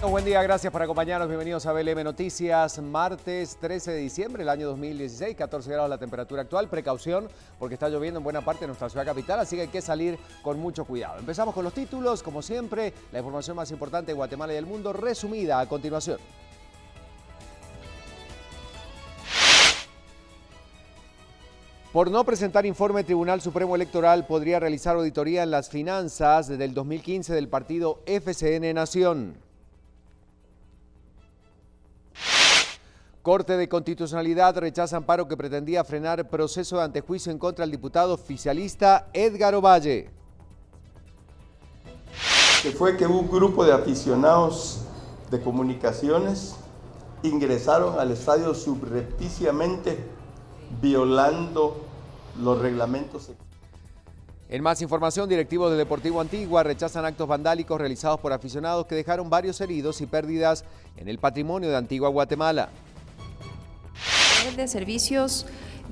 Buen día, gracias por acompañarnos. Bienvenidos a BLM Noticias. Martes 13 de diciembre del año 2016, 14 grados la temperatura actual. Precaución porque está lloviendo en buena parte de nuestra ciudad capital, así que hay que salir con mucho cuidado. Empezamos con los títulos, como siempre, la información más importante de Guatemala y el mundo, resumida a continuación. Por no presentar informe, Tribunal Supremo Electoral podría realizar auditoría en las finanzas desde el 2015 del partido FCN Nación. Corte de Constitucionalidad rechaza amparo que pretendía frenar proceso de antejuicio en contra del diputado oficialista Edgar Ovalle. Que fue que un grupo de aficionados de comunicaciones ingresaron al estadio subrepticiamente violando los reglamentos. En más información, directivos del Deportivo Antigua rechazan actos vandálicos realizados por aficionados que dejaron varios heridos y pérdidas en el patrimonio de Antigua Guatemala. De servicios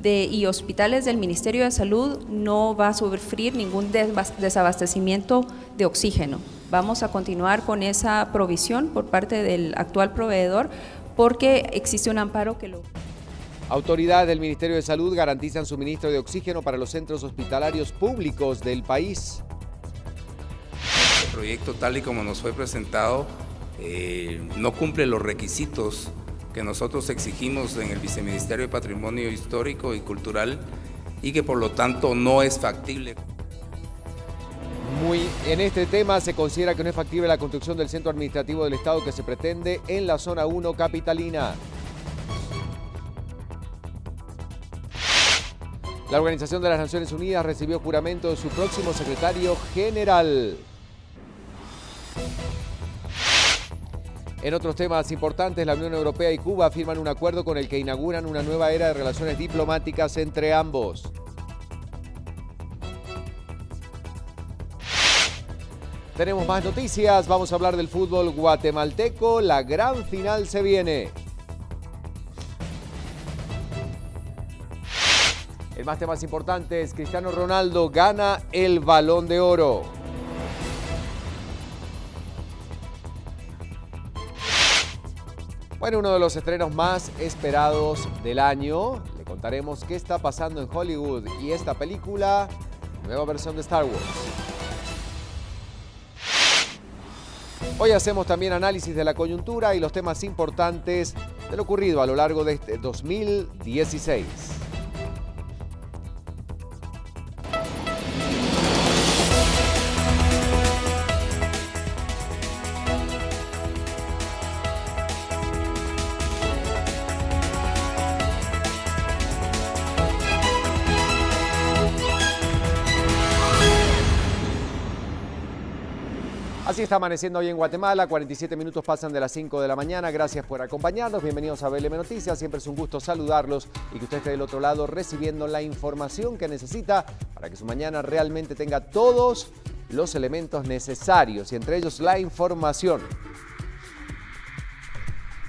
y hospitales del Ministerio de Salud no va a sufrir ningún desabastecimiento de oxígeno. Vamos a continuar con esa provisión por parte del actual proveedor porque existe un amparo que lo... Autoridades del Ministerio de Salud garantizan suministro de oxígeno para los centros hospitalarios públicos del país. El proyecto, tal y como nos fue presentado, no cumple los requisitos que nosotros exigimos en el Viceministerio de Patrimonio Histórico y Cultural y que por lo tanto no es factible. En este tema se considera que no es factible la construcción del centro administrativo del Estado que se pretende en la zona 1 capitalina. La Organización de las Naciones Unidas recibió juramento de su próximo secretario general. En otros temas importantes, la Unión Europea y Cuba firman un acuerdo con el que inauguran una nueva era de relaciones diplomáticas entre ambos. Tenemos más noticias, vamos a hablar del fútbol guatemalteco, la gran final se viene. En más temas importantes, Cristiano Ronaldo gana el Balón de Oro. Bueno, uno de los estrenos más esperados del año. Le contaremos qué está pasando en Hollywood y esta película, nueva versión de Star Wars. Hoy hacemos también análisis de la coyuntura y los temas importantes de lo ocurrido a lo largo de este 2016. Así está amaneciendo hoy en Guatemala, 47 minutos pasan de las 5 de la mañana. Gracias por acompañarnos, bienvenidos a BLM Noticias. Siempre es un gusto saludarlos y que usted esté del otro lado recibiendo la información que necesita para que su mañana realmente tenga todos los elementos necesarios y entre ellos la información.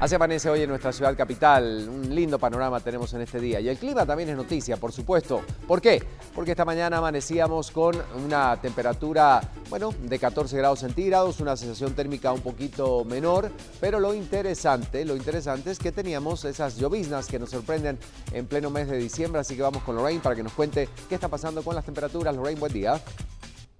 Así amanece hoy en nuestra ciudad capital, un lindo panorama tenemos en este día. Y el clima también es noticia, por supuesto. ¿Por qué? Porque esta mañana amanecíamos con una temperatura, de 14 grados centígrados, una sensación térmica un poquito menor, pero lo interesante es que teníamos esas lloviznas que nos sorprenden en pleno mes de diciembre, así que vamos con Lorraine para que nos cuente qué está pasando con las temperaturas. Lorraine, buen día.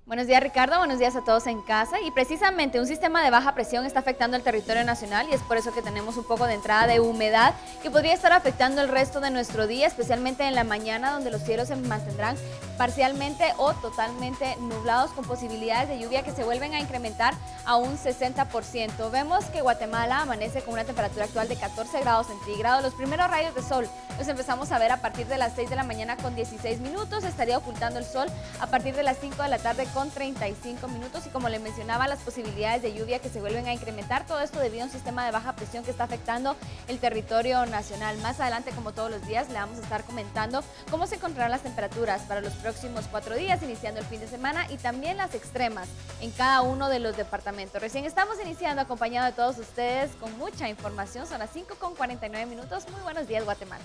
Buenos días, Ricardo, buenos días a todos en casa. Y precisamente un sistema de baja presión está afectando el territorio nacional y es por eso que tenemos un poco de entrada de humedad que podría estar afectando el resto de nuestro día, especialmente en la mañana, donde los cielos se mantendrán parcialmente o totalmente nublados con posibilidades de lluvia que se vuelven a incrementar a un 60%. Vemos que Guatemala amanece con una temperatura actual de 14 grados centígrados. Los primeros rayos de sol los empezamos a ver a partir de las 6 de la mañana con 16 minutos. Estaría ocultando el sol a partir de las 5 de la tarde con 35 minutos y como le mencionaba, las posibilidades de lluvia que se vuelven a incrementar, todo esto debido a un sistema de baja presión que está afectando el territorio nacional. Más adelante, como todos los días, le vamos a estar comentando cómo se encontrarán las temperaturas para los próximos 4 días, iniciando el fin de semana y también las extremas en cada uno de los departamentos. Recién estamos iniciando acompañado de todos ustedes con mucha información, son las 5:49 minutos. Muy buenos días, Guatemala.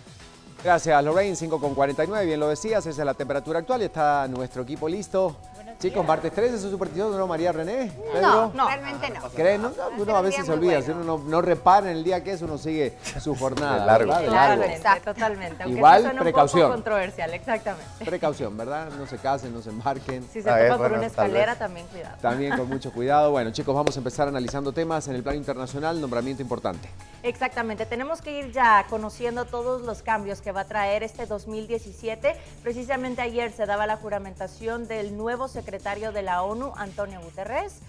Gracias, Lorraine, 5:49, bien lo decías, esa es la temperatura actual y está nuestro equipo listo Chicos, martes 13 es supersticioso, ¿no, María René? ¿Pedro? No, realmente no. ¿Creen? No, uno a veces se olvida, si uno no repara en el día que es, uno sigue su jornada. De largo. ¿verdad? De largo. Totalmente, totalmente. Aunque Igual, sí suena precaución. un poco controversial, exactamente. Precaución, ¿verdad? No se casen, no se embarquen. Si se A topa ver, por bueno, una tal escalera, vez. también cuidado. También con mucho cuidado. Bueno, chicos, vamos a empezar analizando temas en el plano internacional, nombramiento importante. Exactamente, tenemos que ir ya conociendo todos los cambios que va a traer este 2017. Precisamente ayer se daba la juramentación del nuevo secretario de la ONU, Antonio Guterres.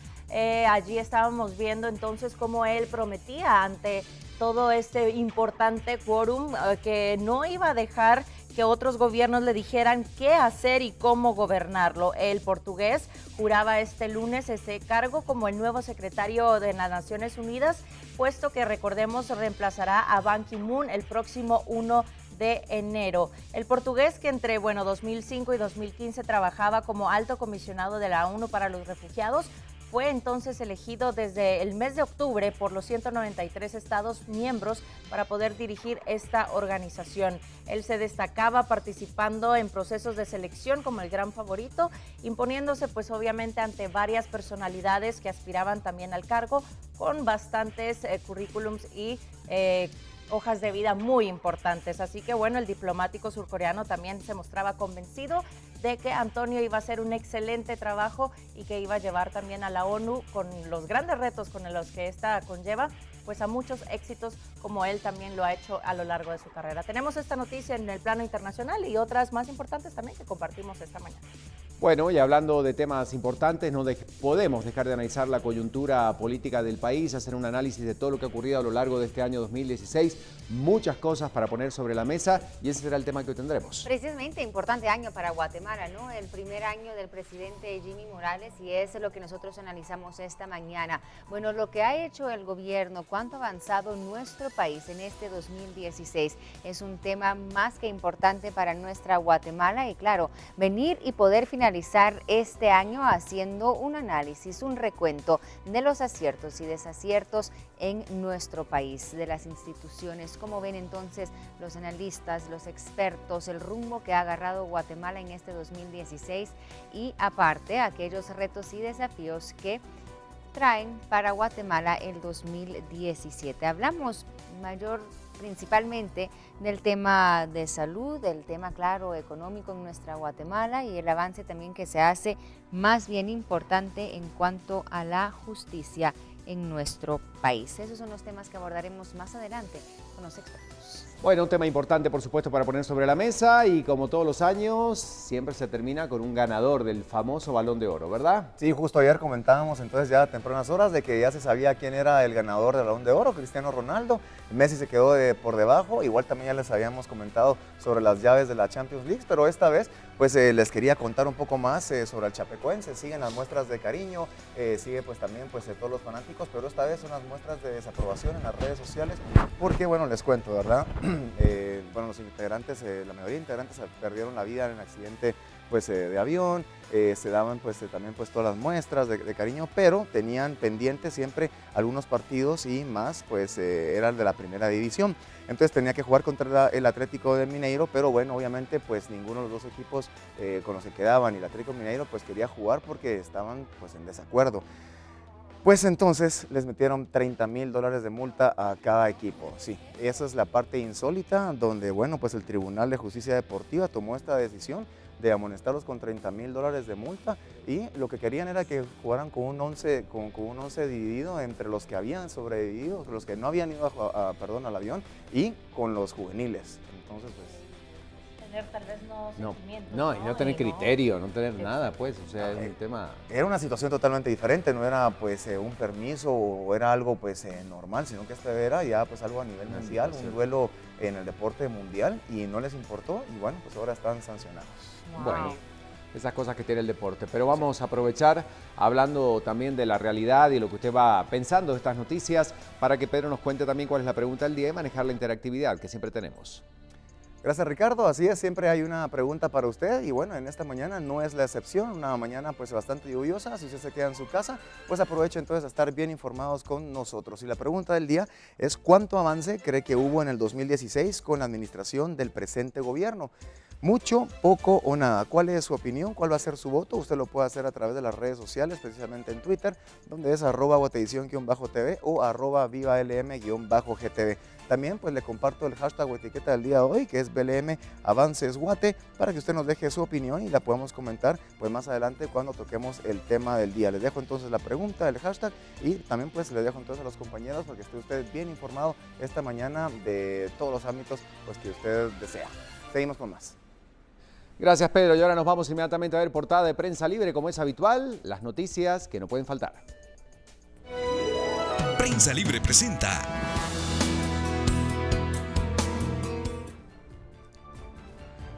Allí estábamos viendo entonces cómo él prometía ante todo este importante quórum que no iba a dejar que otros gobiernos le dijeran qué hacer y cómo gobernarlo. El portugués juraba este lunes ese cargo como el nuevo secretario de las Naciones Unidas, puesto que, recordemos, reemplazará a Ban Ki-moon el próximo 1 de enero. El portugués, que entre 2005 y 2015 trabajaba como alto comisionado de la ONU para los refugiados, fue entonces elegido desde el mes de octubre por los 193 Estados miembros para poder dirigir esta organización. Él se destacaba participando en procesos de selección como el gran favorito, imponiéndose pues obviamente ante varias personalidades que aspiraban también al cargo, con bastantes currículums y hojas de vida muy importantes. Así que bueno, el diplomático surcoreano también se mostraba convencido de que Antonio iba a hacer un excelente trabajo y que iba a llevar también a la ONU, con los grandes retos con los que esta conlleva, pues a muchos éxitos, como él también lo ha hecho a lo largo de su carrera. Tenemos esta noticia en el plano internacional y otras más importantes también que compartimos esta mañana. Bueno, y hablando de temas importantes, no podemos dejar de analizar la coyuntura política del país, hacer un análisis de todo lo que ha ocurrido a lo largo de este año 2016. Muchas cosas para poner sobre la mesa y ese será el tema que hoy tendremos. Precisamente, importante año para Guatemala, ¿no? El primer año del presidente Jimmy Morales, y eso es lo que nosotros analizamos esta mañana. Bueno, lo que ha hecho el gobierno, cuánto ha avanzado nuestro país en este 2016, es un tema más que importante para nuestra Guatemala y claro, venir y poder finalizar este año haciendo un análisis, un recuento de los aciertos y desaciertos en nuestro país, de las instituciones. ¿Cómo ven entonces los analistas, los expertos, el rumbo que ha agarrado Guatemala en este 2016 y aparte aquellos retos y desafíos que traen para Guatemala el 2017? Hablamos principalmente del tema de salud, del tema, claro, económico en nuestra Guatemala y el avance también que se hace más bien importante en cuanto a la justicia en nuestro país. Esos son los temas que abordaremos más adelante con los expertos. Bueno, un tema importante, por supuesto, para poner sobre la mesa y como todos los años, siempre se termina con un ganador del famoso Balón de Oro, ¿verdad? Sí, justo ayer comentábamos entonces ya a tempranas horas de que ya se sabía quién era el ganador del Balón de Oro, Cristiano Ronaldo. Messi se quedó por debajo, igual también ya les habíamos comentado sobre las llaves de la Champions League, pero esta vez pues les quería contar un poco más sobre el chapecoense. Siguen las muestras de cariño, sigue pues también pues todos los fanáticos, pero esta vez son las muestras de desaprobación en las redes sociales, porque bueno, les cuento, ¿verdad? Bueno, los integrantes, la mayoría de integrantes perdieron la vida en el accidente pues de avión, se daban pues también pues todas las muestras de cariño, pero tenían pendientes siempre algunos partidos y más pues eran de la primera división. Entonces tenía que jugar contra el Atlético de Mineiro, pero bueno, obviamente pues ninguno de los dos equipos con los que quedaban y el Atlético Mineiro pues quería jugar porque estaban pues en desacuerdo. Pues entonces les metieron $30,000 de multa a cada equipo. Sí, esa es la parte insólita donde, bueno, pues el Tribunal de Justicia Deportiva tomó esta decisión de amonestarlos con $30,000 de multa y lo que querían era que jugaran con un 11 dividido entre los que habían sobrevivido, los que no habían ido al avión y con los juveniles. Entonces, pues Tal vez sentimientos, y no tener criterio, no tener nada, pues, o sea, es un tema... Era una situación totalmente diferente, no era pues un permiso o era algo pues normal, sino que este era ya pues algo a nivel mundial, un duelo en el deporte mundial y no les importó y bueno, pues ahora están sancionados. Wow. Bueno, esas cosas que tiene el deporte, pero vamos a aprovechar hablando también de la realidad y lo que usted va pensando de estas noticias para que Pedro nos cuente también cuál es la pregunta del día y manejar la interactividad que siempre tenemos. Gracias, Ricardo. Así es, siempre hay una pregunta para usted y bueno, en esta mañana no es la excepción, una mañana pues bastante lluviosa. Si usted se queda en su casa, pues aproveche entonces a estar bien informados con nosotros. Y la pregunta del día es: ¿cuánto avance cree que hubo en el 2016 con la administración del presente gobierno? ¿Mucho, poco o nada? ¿Cuál es su opinión? ¿Cuál va a ser su voto? Usted lo puede hacer a través de las redes sociales, precisamente en Twitter, donde es @boteedición_tv o @vivalm_gtv. También pues le comparto el hashtag o etiqueta del día de hoy, que es BLM Avances Guate, para que usted nos deje su opinión y la podemos comentar pues más adelante cuando toquemos el tema del día. Les dejo entonces la pregunta, el hashtag, y también pues les dejo entonces a los compañeros para que esté usted bien informado esta mañana de todos los ámbitos pues que usted desea. Seguimos con más. Gracias, Pedro. Y ahora nos vamos inmediatamente a ver portada de Prensa Libre, como es habitual, las noticias que no pueden faltar. Prensa Libre presenta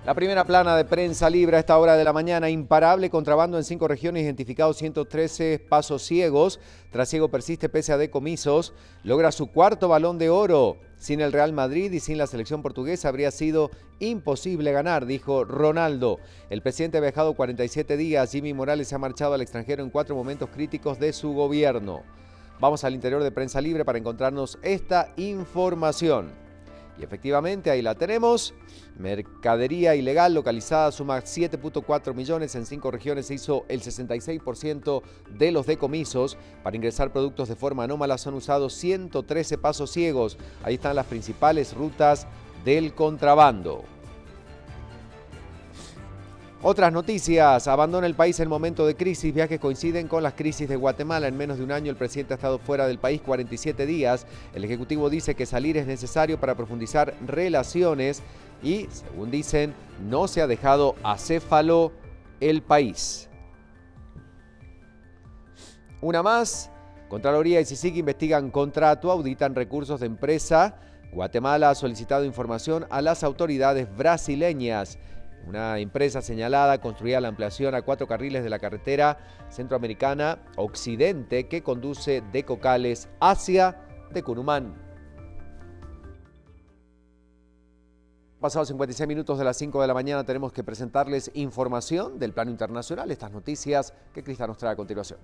La primera plana de Prensa Libre a esta hora de la mañana: imparable contrabando en 5 regiones, identificados 113 pasos ciegos. Trasiego persiste pese a decomisos. Logra su 4º Balón de Oro. Sin el Real Madrid y sin la selección portuguesa habría sido imposible ganar, dijo Ronaldo. El presidente ha viajado 47 días. Jimmy Morales se ha marchado al extranjero en 4 momentos críticos de su gobierno. Vamos al interior de Prensa Libre para encontrarnos esta información. Y efectivamente, ahí la tenemos. Mercadería ilegal localizada suma 7.4 millones. En 5 regiones se hizo el 66% de los decomisos. Para ingresar productos de forma anómala son usados 113 pasos ciegos. Ahí están las principales rutas del contrabando. Otras noticias: abandona el país en momento de crisis. Viajes coinciden con las crisis de Guatemala. En menos de un año el presidente ha estado fuera del país 47 días. El Ejecutivo dice que salir es necesario para profundizar relaciones y, según dicen, no se ha dejado acéfalo el país. Una más: Contraloría y CICIG investigan contrato, auditan recursos de empresa. Guatemala ha solicitado información a las autoridades brasileñas. Una empresa señalada construía la ampliación a 4 carriles de la carretera centroamericana Occidente que conduce de Cocales hacia Tecunumán. Pasados 56 minutos de las 5 de la mañana tenemos que presentarles información del plano internacional, estas noticias que Crista nos trae a continuación.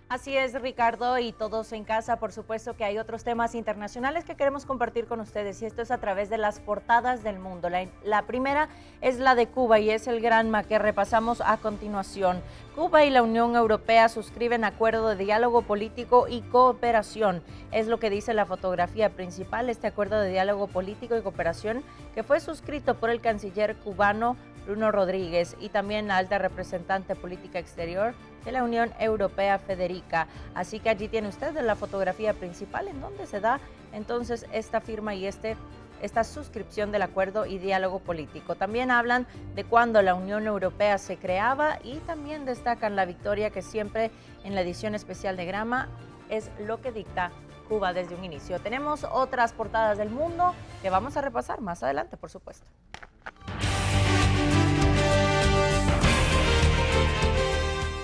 Así es, Ricardo, y todos en casa, por supuesto que hay otros temas internacionales que queremos compartir con ustedes, y esto es a través de las portadas del mundo. La primera es la de Cuba y es el granma que repasamos a continuación. Cuba y la Unión Europea suscriben acuerdo de diálogo político y cooperación. Es lo que dice la fotografía principal, este acuerdo de diálogo político y cooperación que fue suscrito por el canciller cubano Bruno Rodríguez y también la alta representante política exterior de la Unión Europea, Federica. Así que allí tiene usted la fotografía principal en donde se da entonces esta firma y esta suscripción del acuerdo y diálogo político. También hablan de cuando la Unión Europea se creaba y también destacan la victoria que siempre en la edición especial de Grama es lo que dicta Cuba desde un inicio. Tenemos otras portadas del mundo que vamos a repasar más adelante, por supuesto.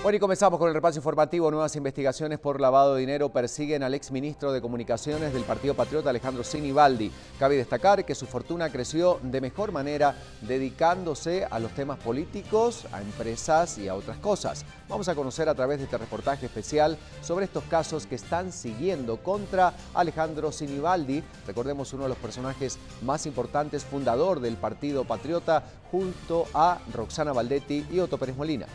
Bueno, y comenzamos con el repaso informativo. Nuevas investigaciones por lavado de dinero persiguen al exministro de Comunicaciones del Partido Patriota, Alejandro Sinibaldi. Cabe destacar que su fortuna creció de mejor manera dedicándose a los temas políticos, a empresas y a otras cosas. Vamos a conocer a través de este reportaje especial sobre estos casos que están siguiendo contra Alejandro Sinibaldi. Recordemos, uno de los personajes más importantes, fundador del Partido Patriota, junto a Roxana Baldetti y Otto Pérez Molina.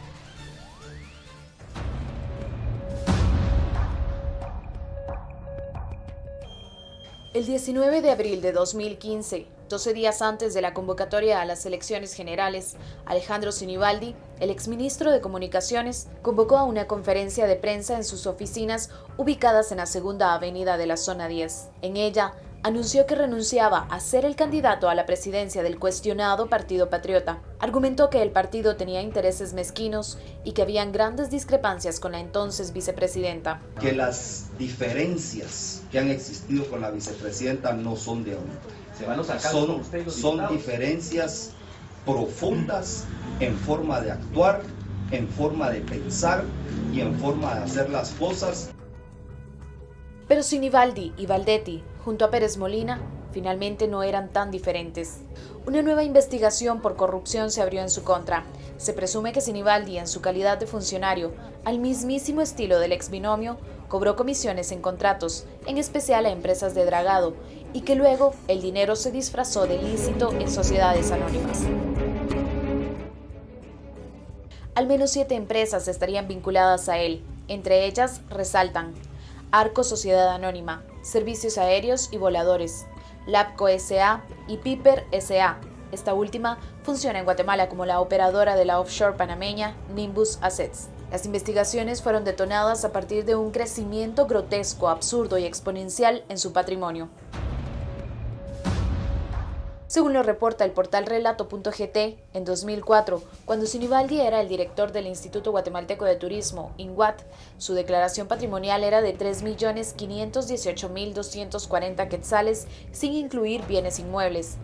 El 19 de abril de 2015, 12 días antes de la convocatoria a las elecciones generales, Alejandro Sinibaldi, el exministro de Comunicaciones, convocó a una conferencia de prensa en sus oficinas ubicadas en la Segunda Avenida de la Zona 10. En ella, anunció que renunciaba a ser el candidato a la presidencia del cuestionado Partido Patriota. Argumentó que el partido tenía intereses mezquinos y que habían grandes discrepancias con la entonces vicepresidenta. Que las diferencias que han existido con la vicepresidenta no son de hoy. Son diferencias profundas en forma de actuar, en forma de pensar y en forma de hacer las cosas. Pero Sinibaldi y Baldetti, junto a Pérez Molina, finalmente no eran tan diferentes. Una nueva investigación por corrupción se abrió en su contra. Se presume que Sinibaldi, en su calidad de funcionario, al mismísimo estilo del ex binomio, cobró comisiones en contratos, en especial a empresas de dragado, y que luego el dinero se disfrazó de lícito en sociedades anónimas. Al menos 7 empresas estarían vinculadas a él. Entre ellas resaltan Arco Sociedad Anónima, Servicios Aéreos y Voladores, Labco S.A. y Piper S.A. Esta última funciona en Guatemala como la operadora de la offshore panameña Nimbus Assets. Las investigaciones fueron detonadas a partir de un crecimiento grotesco, absurdo y exponencial en su patrimonio. Según lo reporta el portal Relato.gt, en 2004, cuando Sinibaldi era el director del Instituto Guatemalteco de Turismo, INGUAT, su declaración patrimonial era de 3.518.240 quetzales, sin incluir bienes inmuebles.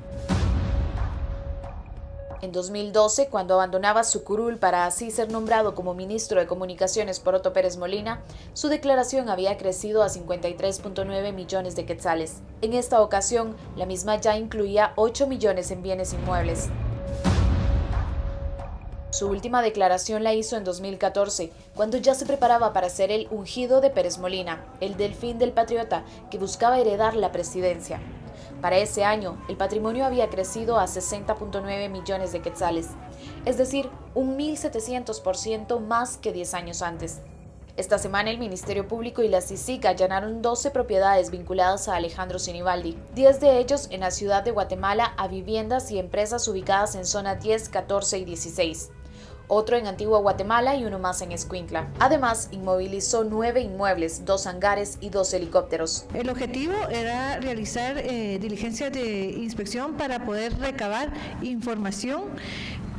En 2012, cuando abandonaba su curul para así ser nombrado como ministro de Comunicaciones por Otto Pérez Molina, su declaración había crecido a 53.9 millones de quetzales. En esta ocasión, la misma ya incluía 8 millones en bienes inmuebles. Su última declaración la hizo en 2014, cuando ya se preparaba para ser el ungido de Pérez Molina, el delfín del patriota que buscaba heredar la presidencia. Para ese año, el patrimonio había crecido a 60.9 millones de quetzales, es decir, un 1.700% más que 10 años antes. Esta semana el Ministerio Público y la CICIG allanaron 12 propiedades vinculadas a Alejandro Sinibaldi, 10 de ellos en la ciudad de Guatemala a viviendas y empresas ubicadas en zona 10, 14 y 16. Otro en Antigua Guatemala y uno más en Escuintla. Además, inmovilizó 9 inmuebles, 2 hangares y 2 helicópteros. El objetivo era realizar diligencias de inspección para poder recabar información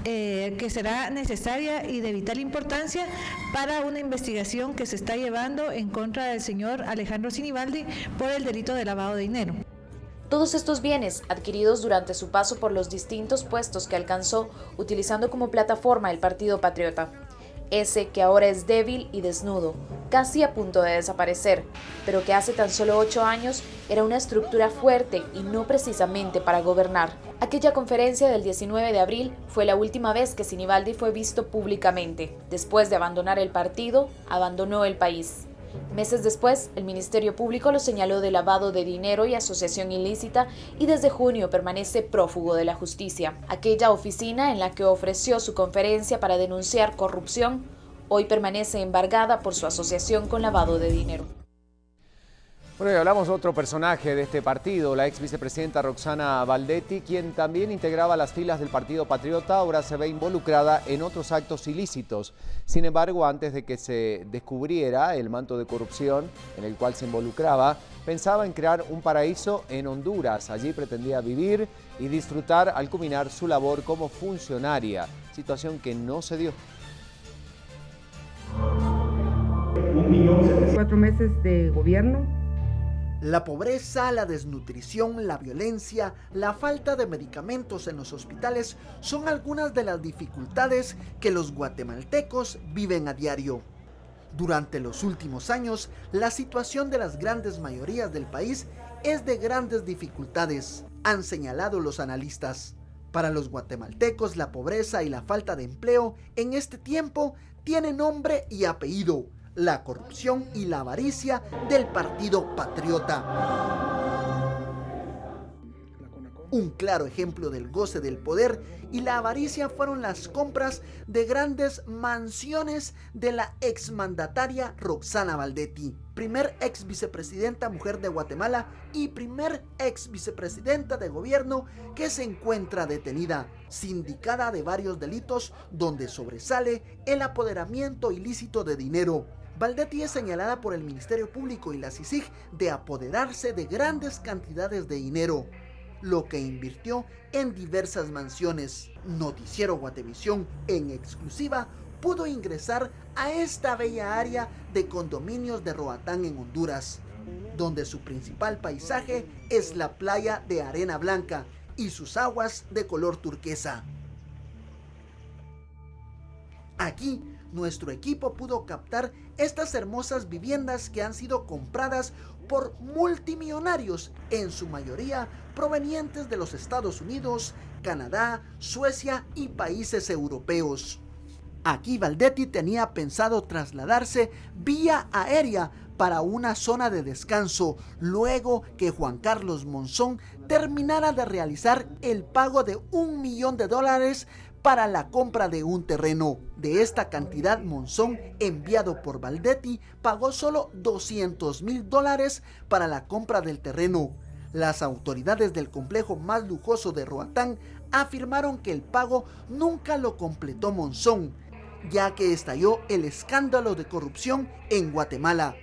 que será necesaria y de vital importancia para una investigación que se está llevando en contra del señor Alejandro Sinibaldi por el delito de lavado de dinero. Todos estos bienes, adquiridos durante su paso por los distintos puestos que alcanzó utilizando como plataforma el Partido Patriota, ese que ahora es débil y desnudo, casi a punto de desaparecer, pero que hace tan solo 8 años era una estructura fuerte y no precisamente para gobernar. Aquella conferencia del 19 de abril fue la última vez que Sinibaldi fue visto públicamente. Después de abandonar el partido, abandonó el país. Meses después, el Ministerio Público lo señaló de lavado de dinero y asociación ilícita y desde junio permanece prófugo de la justicia. Aquella oficina en la que ofreció su conferencia para denunciar corrupción, hoy permanece embargada por su asociación con lavado de dinero. Bueno, y hablamos de otro personaje de este partido, la ex vicepresidenta Roxana Baldetti, quien también integraba las filas del Partido Patriota, ahora se ve involucrada en otros actos ilícitos. Sin embargo, antes de que se descubriera el manto de corrupción en el cual se involucraba, pensaba en crear un paraíso en Honduras. Allí pretendía vivir y disfrutar al culminar su labor como funcionaria, situación que no se dio. 4 meses de gobierno. La pobreza, la desnutrición, la violencia, la falta de medicamentos en los hospitales son algunas de las dificultades que los guatemaltecos viven a diario. Durante los últimos años, la situación de las grandes mayorías del país es de grandes dificultades, han señalado los analistas. Para los guatemaltecos, la pobreza y la falta de empleo en este tiempo tienen nombre y apellido: la corrupción y la avaricia del Partido Patriota. Un claro ejemplo del goce del poder y la avaricia fueron las compras de grandes mansiones de la exmandataria Roxana Baldetti, primer ex vicepresidenta mujer de Guatemala y primer ex vicepresidenta de gobierno que se encuentra detenida, sindicada de varios delitos donde sobresale el apoderamiento ilícito de dinero. Baldetti es señalada por el Ministerio Público y la CICIG de apoderarse de grandes cantidades de dinero, lo que invirtió en diversas mansiones. Noticiero Guatevisión, en exclusiva, pudo ingresar a esta bella área de condominios de Roatán en Honduras, donde su principal paisaje es la playa de arena blanca y sus aguas de color turquesa. Aquí, nuestro equipo pudo captar estas hermosas viviendas que han sido compradas por multimillonarios, en su mayoría provenientes de los Estados Unidos, Canadá, Suecia y países europeos. Aquí Valdetti tenía pensado trasladarse vía aérea para una zona de descanso, luego que Juan Carlos Monzón terminara de realizar el pago de $1 millón para la compra de un terreno. De esta cantidad, Monzón, enviado por Valdetti, pagó solo $200,000 para la compra del terreno. Las autoridades del complejo más lujoso de Roatán afirmaron que el pago nunca lo completó Monzón, ya que estalló el escándalo de corrupción en Guatemala.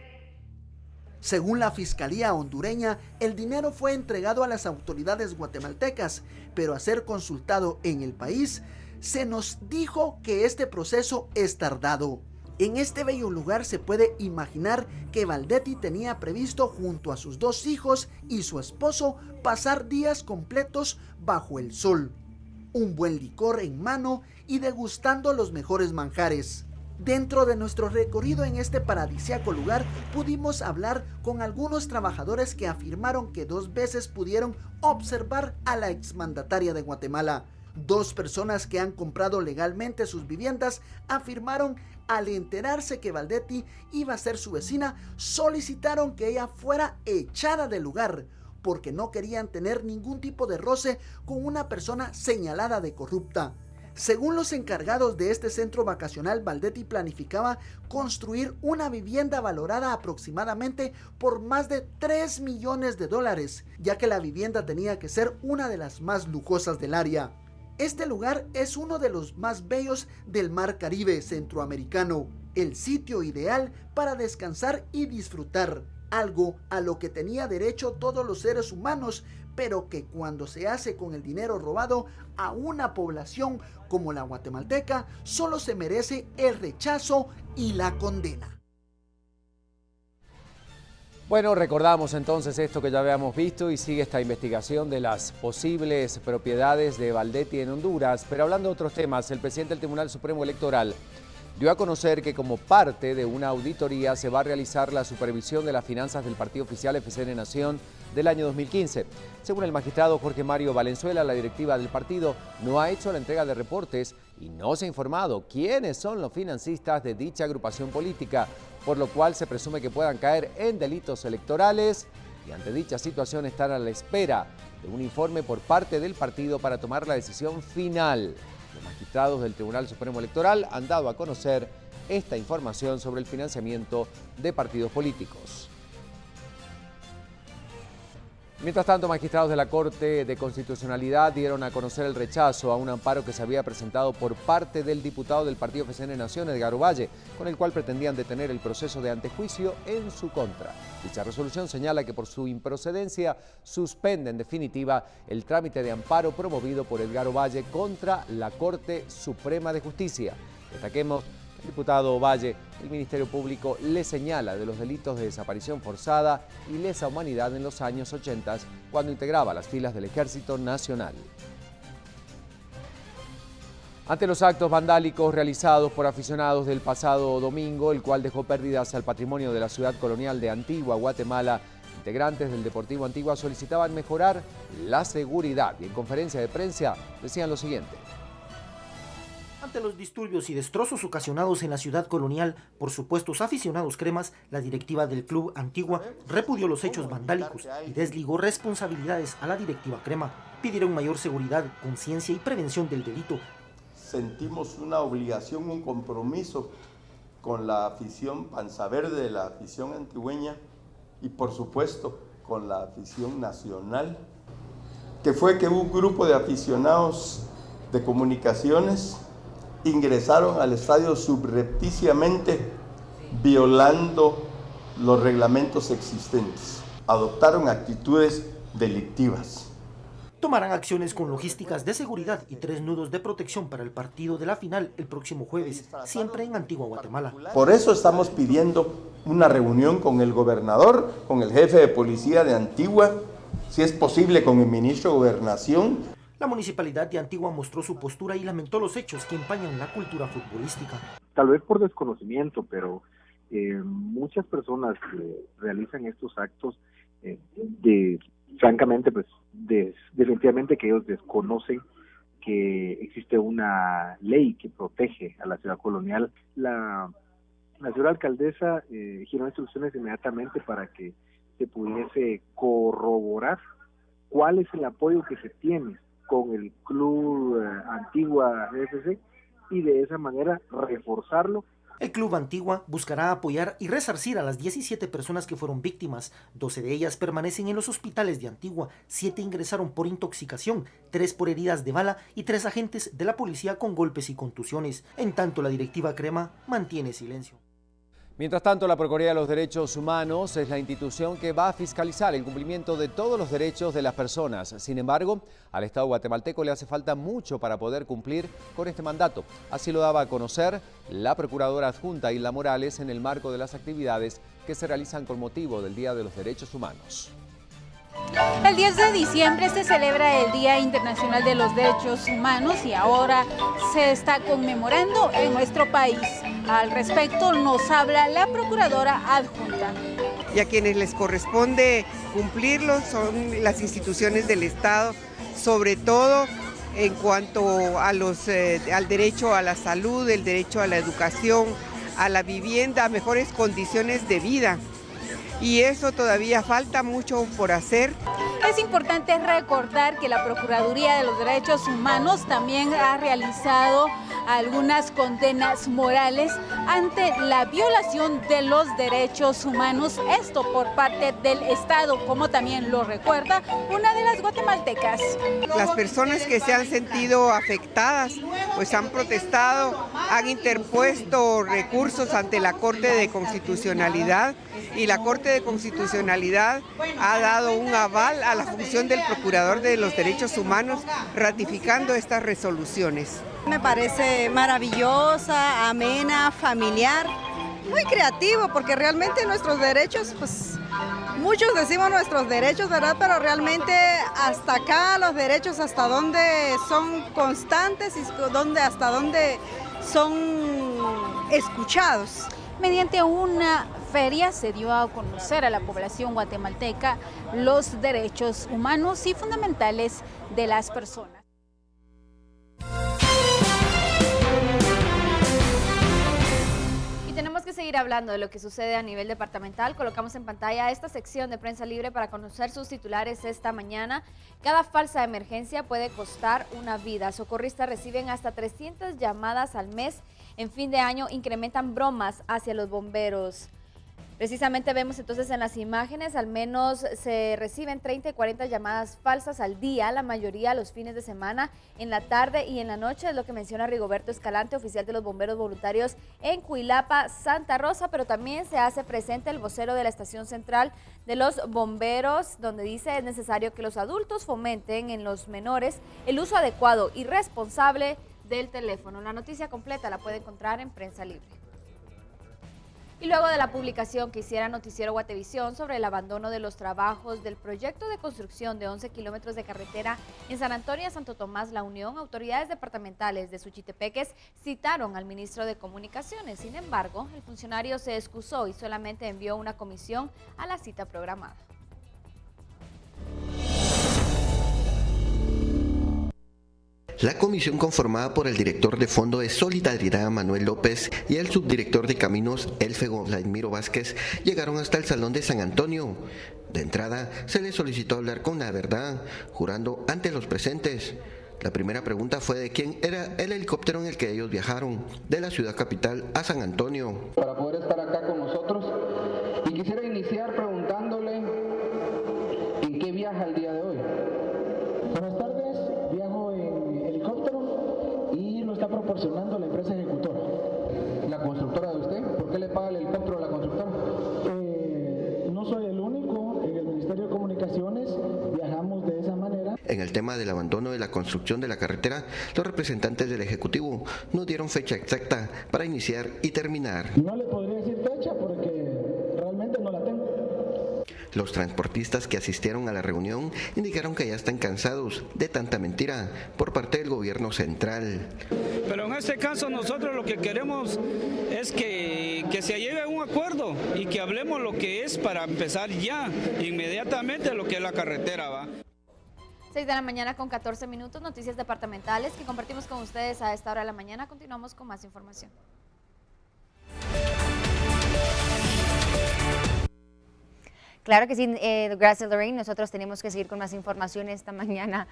Según la Fiscalía hondureña, el dinero fue entregado a las autoridades guatemaltecas, pero a ser consultado en el país, se nos dijo que este proceso es tardado. En este bello lugar se puede imaginar que Valdetti tenía previsto junto a sus 2 hijos y su esposo pasar días completos bajo el sol, un buen licor en mano y degustando los mejores manjares. Dentro de nuestro recorrido en este paradisíaco lugar, pudimos hablar con algunos trabajadores que afirmaron que 2 veces pudieron observar a la exmandataria de Guatemala. 2 personas que han comprado legalmente sus viviendas afirmaron, al enterarse que Valdetti iba a ser su vecina, solicitaron que ella fuera echada del lugar, porque no querían tener ningún tipo de roce con una persona señalada de corrupta. Según los encargados de este centro vacacional, Valdetti planificaba construir una vivienda valorada aproximadamente por más de $3 millones, ya que la vivienda tenía que ser una de las más lujosas del área. Este lugar es uno de los más bellos del Mar Caribe centroamericano, el sitio ideal para descansar y disfrutar, algo a lo que tenía derecho todos los seres humanos, pero que cuando se hace con el dinero robado a una población como la guatemalteca, solo se merece el rechazo y la condena. Bueno, recordamos entonces esto que ya habíamos visto y sigue esta investigación de las posibles propiedades de Valdetti en Honduras. Pero hablando de otros temas, el presidente del Tribunal Supremo Electoral dio a conocer que como parte de una auditoría se va a realizar la supervisión de las finanzas del partido oficial FCN Nación del año 2015. Según el magistrado Jorge Mario Valenzuela, la directiva del partido no ha hecho la entrega de reportes y no se ha informado quiénes son los financistas de dicha agrupación política, por lo cual se presume que puedan caer en delitos electorales y ante dicha situación están a la espera de un informe por parte del partido para tomar la decisión final. Los magistrados del Tribunal Supremo Electoral han dado a conocer esta información sobre el financiamiento de partidos políticos. Mientras tanto, magistrados de la Corte de Constitucionalidad dieron a conocer el rechazo a un amparo que se había presentado por parte del diputado del partido FCN Nación, Edgar Ovalle, con el cual pretendían detener el proceso de antejuicio en su contra. Dicha resolución señala que por su improcedencia suspende en definitiva el trámite de amparo promovido por Edgar Ovalle contra la Corte Suprema de Justicia. Destaquemos el diputado Ovalle, el Ministerio Público le señala de los delitos de desaparición forzada y lesa humanidad en los años 80, cuando integraba las filas del Ejército Nacional. Ante los actos vandálicos realizados por aficionados del pasado domingo, el cual dejó pérdidas al patrimonio de la ciudad colonial de Antigua, Guatemala, integrantes del Deportivo Antigua solicitaban mejorar la seguridad y en conferencia de prensa decían lo siguiente. Ante los disturbios y destrozos ocasionados en la ciudad colonial por supuestos aficionados cremas, la directiva del Club Antigua repudió los hechos vandálicos y desligó responsabilidades a la directiva crema. Pidieron mayor seguridad, conciencia y prevención del delito. Sentimos una obligación, un compromiso con la afición panza verde, la afición antigüeña y por supuesto con la afición nacional, que fue que un grupo de aficionados de comunicaciones ingresaron al estadio subrepticiamente violando los reglamentos existentes. Adoptaron actitudes delictivas. Tomarán acciones con logísticas de seguridad y 3 nudos de protección para el partido de la final el próximo jueves, siempre en Antigua, Guatemala. Por eso estamos pidiendo una reunión con el gobernador, con el jefe de policía de Antigua, si es posible con el ministro de Gobernación. La municipalidad de Antigua mostró su postura y lamentó los hechos que empañan la cultura futbolística. Tal vez por desconocimiento, pero muchas personas realizan estos actos francamente, pues definitivamente que ellos desconocen que existe una ley que protege a la ciudad colonial. La señora alcaldesa giró instrucciones inmediatamente para que se pudiese corroborar cuál es el apoyo que se tiene con el Club Antigua FC y de esa manera reforzarlo. El Club Antigua buscará apoyar y resarcir a las 17 personas que fueron víctimas. 12 de ellas permanecen en los hospitales de Antigua, 7 ingresaron por intoxicación, 3 por heridas de bala y 3 agentes de la policía con golpes y contusiones. En tanto, la directiva Crema mantiene silencio. Mientras tanto, la Procuraduría de los Derechos Humanos es la institución que va a fiscalizar el cumplimiento de todos los derechos de las personas. Sin embargo, al Estado guatemalteco le hace falta mucho para poder cumplir con este mandato. Así lo daba a conocer la Procuradora Adjunta Hilda Morales en el marco de las actividades que se realizan con motivo del Día de los Derechos Humanos. El 10 de diciembre se celebra el Día Internacional de los Derechos Humanos y ahora se está conmemorando en nuestro país. Al respecto nos habla la Procuradora Adjunta. Y a quienes les corresponde cumplirlo son las instituciones del Estado, sobre todo en cuanto a al derecho a la salud, el derecho a la educación, a la vivienda, a mejores condiciones de vida. Y eso todavía falta mucho por hacer. Es importante recordar que la Procuraduría de los Derechos Humanos también ha realizado algunas condenas morales ante la violación de los derechos humanos, esto por parte del Estado, como también lo recuerda una de las guatemaltecas. Las personas que se han sentido afectadas, pues han protestado, han interpuesto recursos ante la Corte de Constitucionalidad y la Corte de Constitucionalidad ha dado un aval a la función del Procurador de los Derechos Humanos ratificando estas resoluciones. Me parece maravillosa, amena, familiar, muy creativo porque realmente nuestros derechos, pues muchos decimos nuestros derechos, ¿verdad? Pero realmente hasta acá los derechos hasta dónde son constantes y hasta dónde son escuchados. Mediante una feria se dio a conocer a la población guatemalteca los derechos humanos y fundamentales de las personas. Y tenemos que seguir hablando de lo que sucede a nivel departamental. Colocamos en pantalla esta sección de Prensa Libre para conocer sus titulares esta mañana. Cada falsa emergencia puede costar una vida. Socorristas reciben hasta 300 llamadas al mes. En fin de año incrementan bromas hacia los bomberos. Precisamente vemos entonces en las imágenes, al menos se reciben 30 y 40 llamadas falsas al día, la mayoría los fines de semana, en la tarde y en la noche, es lo que menciona Rigoberto Escalante, oficial de los bomberos voluntarios en Cuilapa, Santa Rosa, pero también se hace presente el vocero de la estación central de los bomberos, donde dice es necesario que los adultos fomenten en los menores el uso adecuado y responsable del teléfono. La noticia completa la puede encontrar en Prensa Libre. Y luego de la publicación que hiciera Noticiero Guatevisión sobre el abandono de los trabajos del proyecto de construcción de 11 kilómetros de carretera en San Antonio de Santo Tomás, La Unión, autoridades departamentales de Suchitepeques citaron al ministro de Comunicaciones. Sin embargo, el funcionario se excusó y solamente envió una comisión a la cita programada. La comisión, conformada por el director de Fondo de Solidaridad Manuel López y el subdirector de Caminos Elfego Vladimiro Vázquez, llegaron hasta el Salón de San Antonio. De entrada, se les solicitó hablar con la verdad, jurando ante los presentes. La primera pregunta fue de quién era el helicóptero en el que ellos viajaron, de la ciudad capital a San Antonio. Para poder estar acá con nosotros, y quisiera iniciar preguntándole en qué viaja el día de hoy. Buenas tardes, viajo en helicóptero y lo está proporcionando la empresa ejecutora. ¿La constructora de usted? ¿Por qué le paga el helicóptero a la constructora? No soy el único, en el Ministerio de Comunicaciones viajamos de esa manera. En el tema del abandono de la construcción de la carretera, los representantes del Ejecutivo no dieron fecha exacta para iniciar y terminar. No le podría decir fecha porque realmente no la tengo. Los transportistas que asistieron a la reunión indicaron que ya están cansados de tanta mentira por parte del gobierno central. Pero en este caso nosotros lo que queremos es que se llegue a un acuerdo y que hablemos lo que es para empezar ya, inmediatamente lo que es la carretera, ¿va? 6 de la mañana con 14 minutos, noticias departamentales que compartimos con ustedes a esta hora de la mañana. Continuamos con más información. Claro que sí, gracias Lorraine. Nosotros tenemos que seguir con más información esta mañana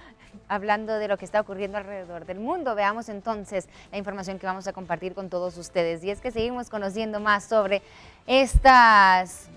hablando de lo que está ocurriendo alrededor del mundo. Veamos entonces la información que vamos a compartir con todos ustedes. Y es que seguimos conociendo más sobre estas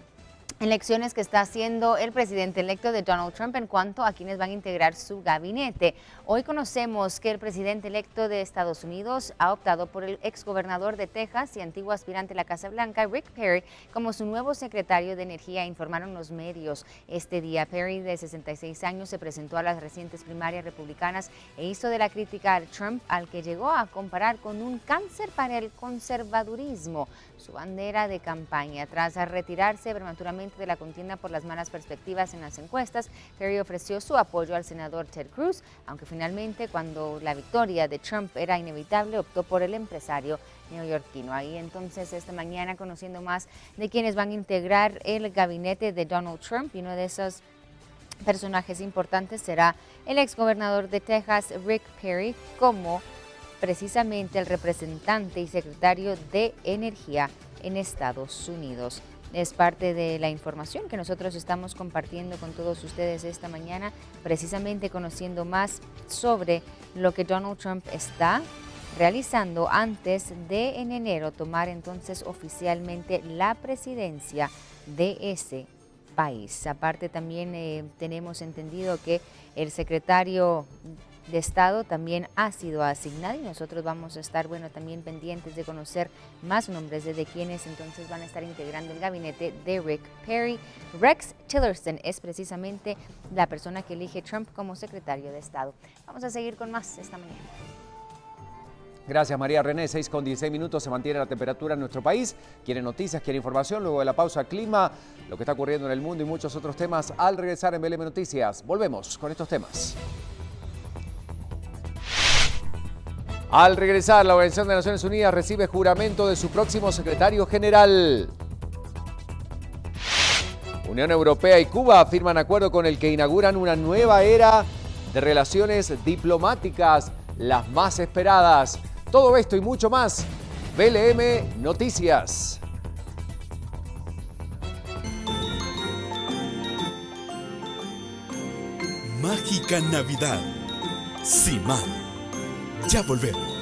elecciones que está haciendo el presidente electo de Donald Trump en cuanto a quienes van a integrar su gabinete. Hoy conocemos que el presidente electo de Estados Unidos ha optado por el exgobernador de Texas y antiguo aspirante a la Casa Blanca, Rick Perry, como su nuevo secretario de Energía, informaron los medios. Este día, Perry, de 66 años, se presentó a las recientes primarias republicanas e hizo de la crítica a Trump, al que llegó a comparar con un cáncer para el conservadurismo, su bandera de campaña. Tras retirarse prematuramente de la contienda por las malas perspectivas en las encuestas, Perry ofreció su apoyo al senador Ted Cruz, aunque finalmente, cuando la victoria de Trump era inevitable, optó por el empresario neoyorquino. Ahí entonces esta mañana conociendo más de quienes van a integrar el gabinete de Donald Trump, y uno de esos personajes importantes será el exgobernador de Texas, Rick Perry, como precisamente el representante y secretario de Energía en Estados Unidos. Es parte de la información que nosotros estamos compartiendo con todos ustedes esta mañana, precisamente conociendo más sobre lo que Donald Trump está realizando antes de en enero tomar entonces oficialmente la presidencia de ese país. Aparte también tenemos entendido que el secretario de Estado también ha sido asignado, y nosotros vamos a estar, también pendientes de conocer más nombres de quienes entonces van a estar integrando el gabinete de Rick Perry. Rex Tillerson es precisamente la persona que elige Trump como secretario de Estado. Vamos a seguir con más esta mañana. Gracias, María René. 6:16 minutos, se mantiene la temperatura en nuestro país. ¿Quiere noticias, quiere información? Luego de la pausa, clima, lo que está ocurriendo en el mundo y muchos otros temas al regresar en BLM Noticias. Volvemos con estos temas. Al regresar, la Organización de Naciones Unidas recibe juramento de su próximo secretario general. Unión Europea y Cuba firman acuerdo con el que inauguran una nueva era de relaciones diplomáticas, las más esperadas. Todo esto y mucho más, BLM Noticias. Mágica Navidad. Simán. Ya volvemos.